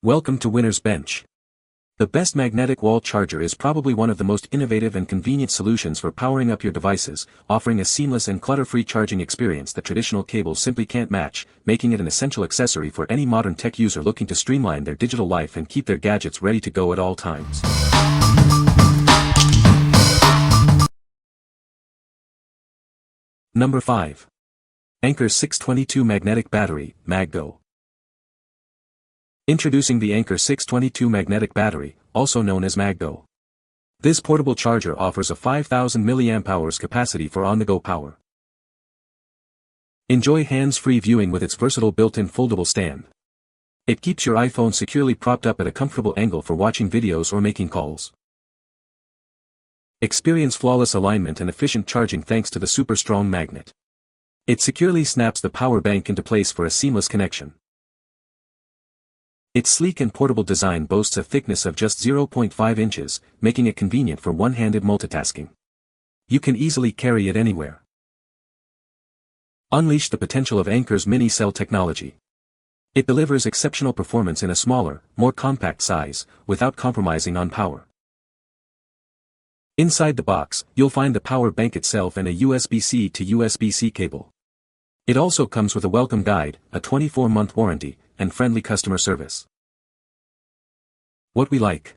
Welcome to Winner's Bench. The best magnetic wall charger is probably one of the most innovative and convenient solutions for powering up your devices, offering a seamless and clutter-free charging experience that traditional cables simply can't match, making it an essential accessory for any modern tech user looking to streamline their digital life and keep their gadgets ready to go at all times. Number 5. Anker 622 Magnetic Battery, MagGo. Introducing the Anker 622 magnetic battery, also known as MagGo. This portable charger offers a 5000 mAh capacity for on-the-go power. Enjoy hands-free viewing with its versatile built-in foldable stand. It keeps your iPhone securely propped up at a comfortable angle for watching videos or making calls. Experience flawless alignment and efficient charging thanks to the super strong magnet. It securely snaps the power bank into place for a seamless connection. Its sleek and portable design boasts a thickness of just 0.5 inches, making it convenient for one-handed multitasking. You can easily carry it anywhere. Unleash the potential of Anker's mini-cell technology. It delivers exceptional performance in a smaller, more compact size, without compromising on power. Inside the box, you'll find the power bank itself and a USB-C to USB-C cable. It also comes with a welcome guide, a 24-month warranty, and friendly customer service. What we like.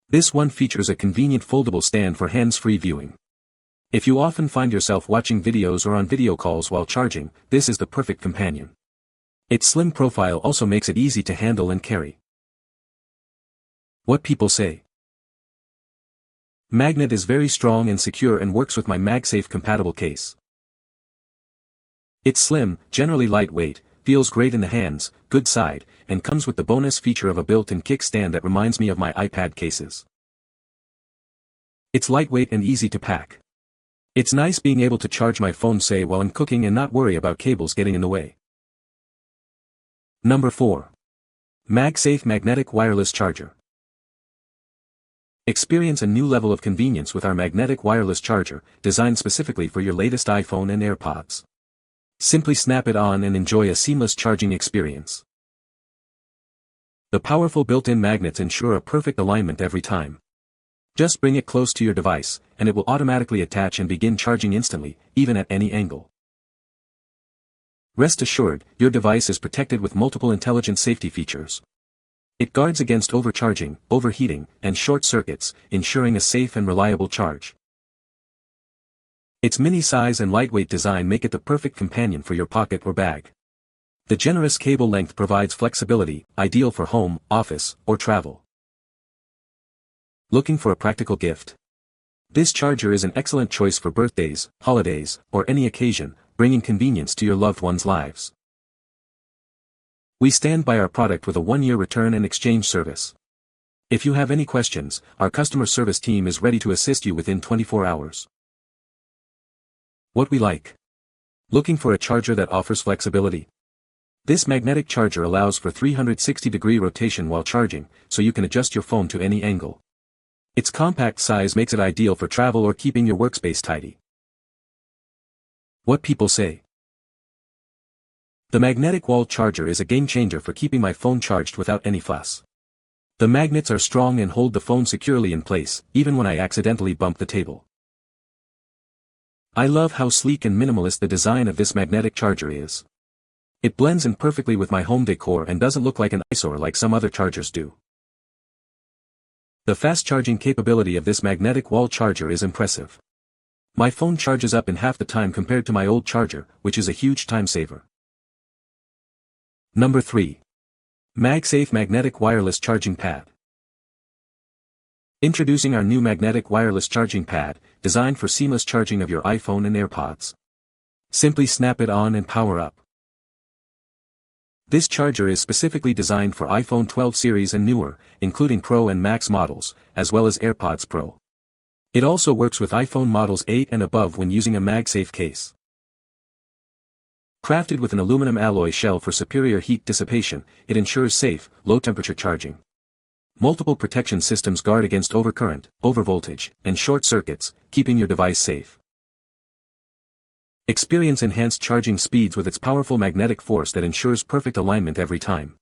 This one features a convenient foldable stand for hands-free viewing. If you often find yourself watching videos or on video calls while charging, this is the perfect companion. Its slim profile also makes it easy to handle and carry. What people say. Magnet is very strong and secure and works with my MagSafe compatible case. It's slim, generally lightweight, feels great in the hands, good side, and comes with the bonus feature of a built-in kickstand that reminds me of my iPad cases. It's lightweight and easy to pack. It's nice being able to charge my phone say while I'm cooking and not worry about cables getting in the way. Number 4. MagSafe Magnetic Wireless Charger. Experience a new level of convenience with our magnetic wireless charger, designed specifically for your latest iPhone and AirPods. Simply snap it on and enjoy a seamless charging experience. The powerful built-in magnets ensure a perfect alignment every time. Just bring it close to your device, and it will automatically attach and begin charging instantly, even at any angle. Rest assured, your device is protected with multiple intelligent safety features. It guards against overcharging, overheating, and short circuits, ensuring a safe and reliable charge. Its mini size and lightweight design make it the perfect companion for your pocket or bag. The generous cable length provides flexibility, ideal for home, office, or travel. Looking for a practical gift? This charger is an excellent choice for birthdays, holidays, or any occasion, bringing convenience to your loved ones' lives. We stand by our product with a 1-year return and exchange service. If you have any questions, our customer service team is ready to assist you within 24 hours. What we like. Looking for a charger that offers flexibility? This magnetic charger allows for 360-degree rotation while charging, so you can adjust your phone to any angle. Its compact size makes it ideal for travel or keeping your workspace tidy. What people say. The magnetic wall charger is a game-changer for keeping my phone charged without any fuss. The magnets are strong and hold the phone securely in place, even when I accidentally bump the table. I love how sleek and minimalist the design of this magnetic charger is. It blends in perfectly with my home decor and doesn't look like an eyesore like some other chargers do. The fast charging capability of this magnetic wall charger is impressive. My phone charges up in half the time compared to my old charger, which is a huge time saver. Number 3. MagSafe Magnetic Wireless Charging Pad. Introducing our new magnetic wireless charging pad, designed for seamless charging of your iPhone and AirPods. Simply snap it on and power up. This charger is specifically designed for iPhone 12 series and newer, including Pro and Max models, as well as AirPods Pro. It also works with iPhone models 8 and above when using a MagSafe case. Crafted with an aluminum alloy shell for superior heat dissipation, it ensures safe, low-temperature charging. Multiple protection systems guard against overcurrent, overvoltage, and short circuits, keeping your device safe. Experience enhanced charging speeds with its powerful magnetic force that ensures perfect alignment every time.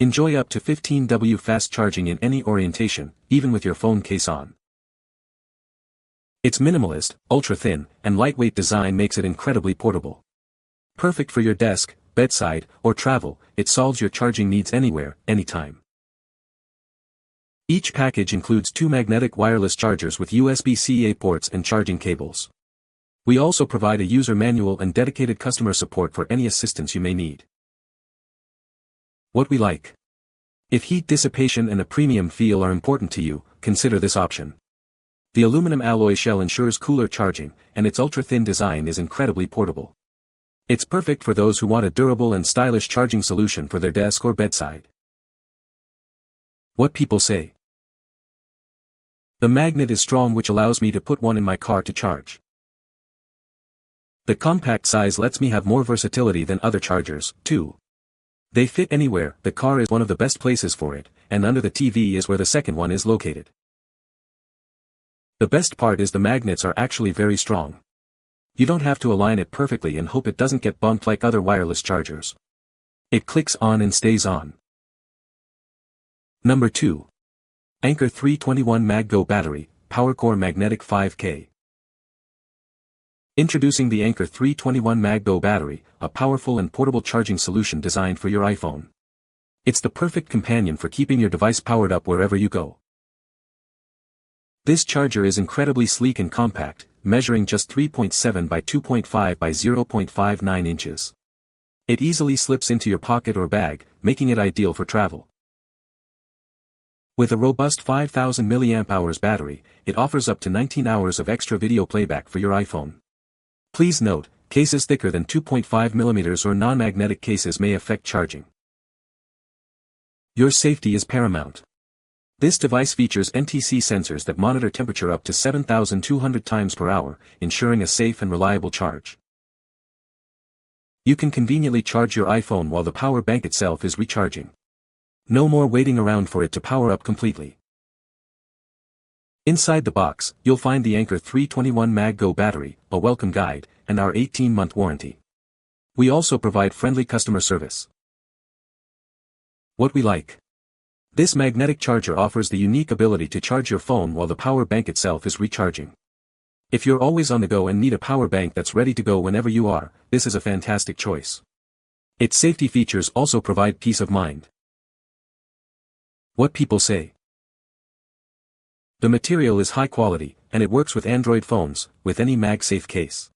Enjoy up to 15W fast charging in any orientation, even with your phone case on. Its minimalist, ultra-thin, and lightweight design makes it incredibly portable. Perfect for your desk, bedside, or travel, it solves your charging needs anywhere, anytime. Each package includes 2 magnetic wireless chargers with USB-C ports and charging cables. We also provide a user manual and dedicated customer support for any assistance you may need. What we like. If heat dissipation and a premium feel are important to you, consider this option. The aluminum alloy shell ensures cooler charging, and its ultra-thin design is incredibly portable. It's perfect for those who want a durable and stylish charging solution for their desk or bedside. What people say. The magnet is strong, which allows me to put one in my car to charge. The compact size lets me have more versatility than other chargers, too. They fit anywhere. The car is one of the best places for it, and under the TV is where the second one is located. The best part is the magnets are actually very strong. You don't have to align it perfectly and hope it doesn't get bumped like other wireless chargers. It clicks on and stays on. Number 2. Anker 321 MagGo Battery, PowerCore Magnetic 5K. Introducing the Anker 321 MagGo Battery, a powerful and portable charging solution designed for your iPhone. It's the perfect companion for keeping your device powered up wherever you go. This charger is incredibly sleek and compact, measuring just 3.7 by 2.5 by 0.59 inches. It easily slips into your pocket or bag, making it ideal for travel. With a robust 5000 mAh battery, it offers up to 19 hours of extra video playback for your iPhone. Please note, cases thicker than 2.5 mm or non-magnetic cases may affect charging. Your safety is paramount. This device features NTC sensors that monitor temperature up to 7,200 times per hour, ensuring a safe and reliable charge. You can conveniently charge your iPhone while the power bank itself is recharging. No more waiting around for it to power up completely. Inside the box, you'll find the Anker 321 MagGo battery, a welcome guide, and our 18-month warranty. We also provide friendly customer service. What we like. This magnetic charger offers the unique ability to charge your phone while the power bank itself is recharging. If you're always on the go and need a power bank that's ready to go whenever you are, this is a fantastic choice. Its safety features also provide peace of mind. What people say. The material is high quality, and it works with Android phones, with any MagSafe case.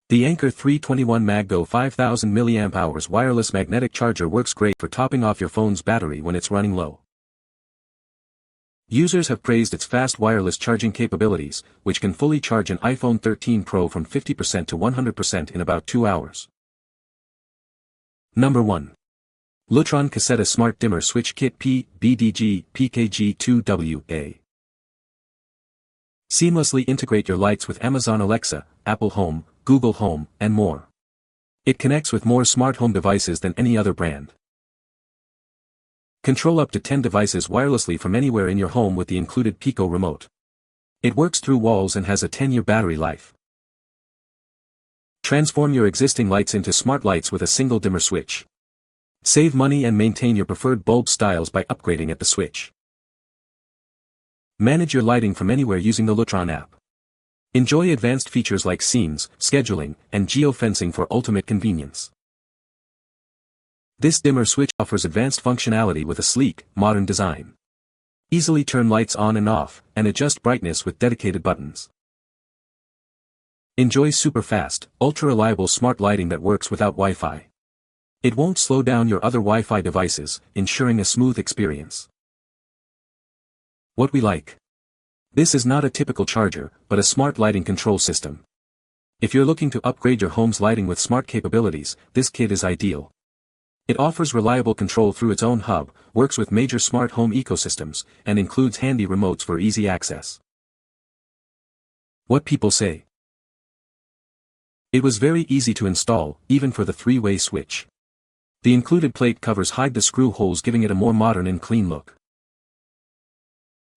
The Anker 321 MagGo 5000 mAh wireless magnetic charger works great for topping off your phone's battery when it's running low. Users have praised its fast wireless charging capabilities, which can fully charge an iPhone 13 Pro from 50% to 100% in about 2 hours. Number 1. Lutron Caseta Smart Dimmer Switch Kit PBDG PKG2WA. Seamlessly integrate your lights with Amazon Alexa, Apple Home, Google Home, and more. It connects with more smart home devices than any other brand. Control up to 10 devices wirelessly from anywhere in your home with the included Pico remote. It works through walls and has a 10-year battery life. Transform your existing lights into smart lights with a single dimmer switch. Save money and maintain your preferred bulb styles by upgrading at the switch. Manage your lighting from anywhere using the Lutron app. Enjoy advanced features like scenes, scheduling, and geofencing for ultimate convenience. This dimmer switch offers advanced functionality with a sleek, modern design. Easily turn lights on and off, and adjust brightness with dedicated buttons. Enjoy super fast, ultra-reliable smart lighting that works without Wi-Fi. It won't slow down your other Wi-Fi devices, ensuring a smooth experience. What we like. This is not a typical charger, but a smart lighting control system. If you're looking to upgrade your home's lighting with smart capabilities, this kit is ideal. It offers reliable control through its own hub, works with major smart home ecosystems, and includes handy remotes for easy access. What people say. It was very easy to install, even for the 3-way switch. The included plate covers hide the screw holes, giving it a more modern and clean look.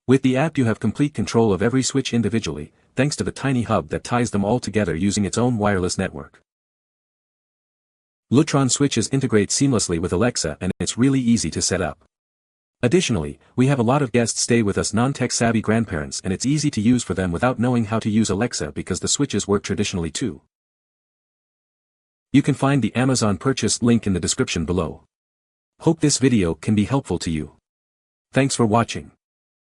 With the app you have complete control of every switch individually, thanks to the tiny hub that ties them all together using its own wireless network. Lutron switches integrate seamlessly with Alexa and it's really easy to set up. Additionally, we have a lot of guests stay with us non-tech savvy grandparents and it's easy to use for them without knowing how to use Alexa because the switches work traditionally too. You can find the Amazon purchase link in the description below. Hope this video can be helpful to you. Thanks for watching.